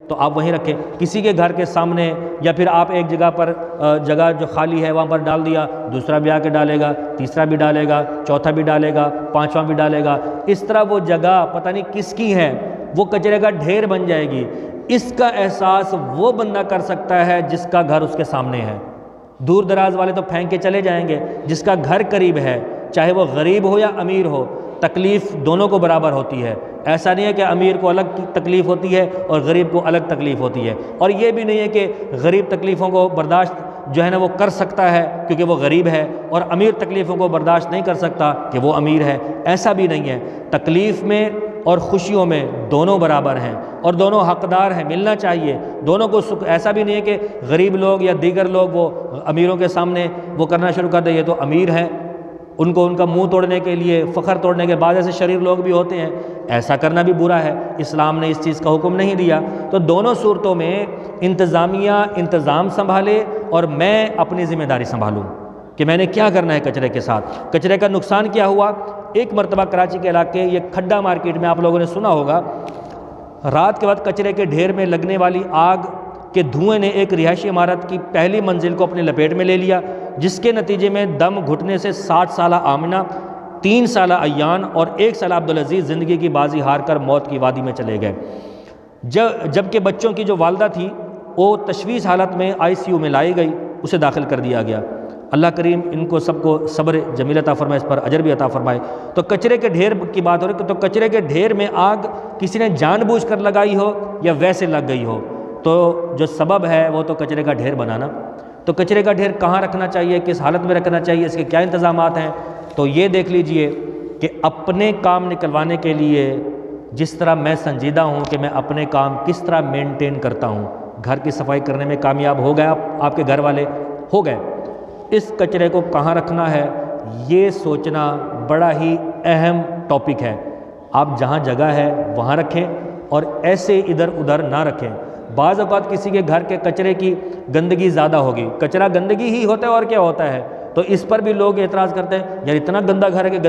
تو آپ وہیں رکھیں. کسی کے گھر کے سامنے یا پھر آپ ایک جگہ پر جگہ جو خالی ہے وہاں پر ڈال دیا، دوسرا بھی آ کے ڈالے گا، تیسرا بھی ڈالے گا، چوتھا بھی ڈالے گا، پانچواں بھی ڈالے گا. اس طرح وہ جگہ پتہ نہیں کس کی ہے، وہ کچرے کا ڈھیر بن جائے گی. اس کا احساس وہ بندہ کر سکتا ہے جس کا گھر اس کے سامنے ہے. دور دراز والے تو پھینک کے چلے جائیں گے، جس کا گھر قریب ہے چاہے وہ غریب ہو یا امیر ہو، تکلیف دونوں کو برابر ہوتی ہے. ایسا نہیں ہے کہ امیر کو الگ تکلیف ہوتی ہے اور غریب کو الگ تکلیف ہوتی ہے. اور یہ بھی نہیں ہے کہ غریب تکلیفوں کو برداشت جو ہے نا وہ کر سکتا ہے کیونکہ وہ غریب ہے، اور امیر تکلیفوں کو برداشت نہیں کر سکتا کہ وہ امیر ہے. ایسا بھی نہیں ہے. تکلیف میں اور خوشیوں میں دونوں برابر ہیں اور دونوں حقدار ہیں، ملنا چاہیے دونوں کو. ایسا بھی نہیں ہے کہ غریب لوگ یا دیگر لوگ وہ امیروں کے سامنے وہ کرنا شروع کر دیں یہ تو امیر ہیں، ان کو ان کا منہ توڑنے کے لیے، فخر توڑنے کے بعد ایسے شریر لوگ بھی ہوتے ہیں. ایسا کرنا بھی برا ہے، اسلام نے اس چیز کا حکم نہیں دیا. تو دونوں صورتوں میں انتظامیہ انتظام سنبھالے اور میں اپنی ذمہ داری سنبھالوں کہ میں نے کیا کرنا ہے کچرے کے ساتھ. کچرے کا نقصان کیا ہوا؟ ایک مرتبہ کراچی کے علاقے یہ کھڈا مارکیٹ میں آپ لوگوں نے سنا ہوگا، رات کے وقت کچرے کے ڈھیر میں لگنے والی آگ کے دھوئیں نے ایک رہائشی عمارت کی پہلی منزل کو اپنے لپیٹ میں لے لیا، جس کے نتیجے میں دم گھٹنے سے 60 سالہ آمنہ، 3 سالہ ایان اور 1 سالہ عبدالعزیز زندگی کی بازی ہار کر موت کی وادی میں چلے گئے. جبکہ بچوں کی جو والدہ تھی وہ تشویش حالت میں ICU میں لائی گئی، اسے داخل کر دیا گیا. اللہ کریم ان کو سب کو صبر جمیل عطا فرمائے، اس پر اجر بھی عطا فرمائے. تو کچرے کے ڈھیر کی بات ہو رہی ہے، تو کچرے کے ڈھیر میں آگ کسی نے جان بوجھ کر لگائی ہو یا ویسے لگ گئی ہو، تو جو سبب ہے وہ تو کچرے کا ڈھیر بنانا. تو کچرے کا ڈھیر کہاں رکھنا چاہیے، کس حالت میں رکھنا چاہیے، اس کے کیا انتظامات ہیں؟ تو یہ دیکھ لیجئے کہ اپنے کام نکلوانے کے لیے جس طرح میں سنجیدہ ہوں کہ میں اپنے کام کس طرح مینٹین کرتا ہوں. گھر کی صفائی کرنے میں کامیاب ہو گیا آپ کے گھر والے؟ ہو گئے. اس کچرے کو کہاں رکھنا ہے یہ سوچنا بڑا ہی اہم ٹاپک ہے. آپ جہاں جگہ ہے وہاں رکھیں اور ایسے ادھر ادھر نہ رکھیں. بعض اوقات کسی کے گھر کے کچرے کی گندگی زیادہ ہوگی، کچرا گندگی ہی ہوتا ہے اور کیا ہوتا ہے، تو اس پر بھی لوگ اعتراض کرتے ہیں یار اتنا گندا گھر ہے کہ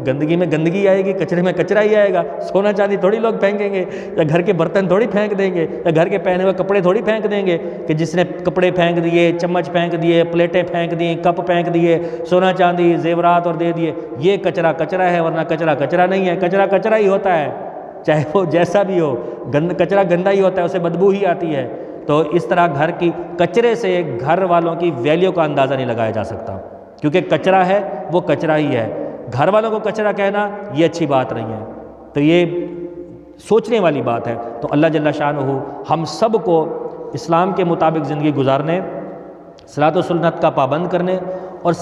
گندگی میں گندگی آئے گی، کچرے میں کچرا ہی آئے گا. سونا چاندی تھوڑی لوگ پھینکیں گے، یا گھر کے برتن تھوڑی پھینک دیں گے، یا گھر کے پہنے ہوئے کپڑے تھوڑی پھینک دیں گے کہ جس نے کپڑے پھینک دیے، چمچ پھینک دیے، پلیٹیں پھینک دی، کپ پھینک دیے، سونا چاندی زیورات اور دے دیے. یہ کچرا کچرا ہے، ورنہ کچرا کچرا نہیں ہے. کچرا کچرا ہی ہوتا ہے چاہے وہ جیسا بھی ہو. کچرا گندا ہی ہوتا ہے، اسے بدبو ہی آتی ہے. تو اس طرح گھر کی کچرے سے گھر والوں کی ویلیو کا اندازہ نہیں لگایا جا سکتا، کیونکہ کچرا ہے وہ کچرا ہی ہے. گھر والوں کو کچرا کہنا یہ اچھی بات نہیں ہے. تو یہ سوچنے والی بات ہے. تو اللہ جل شانہ ہم سب کو اسلام کے مطابق زندگی گزارنے، صلاۃ و سنت کا پابند کرنے اور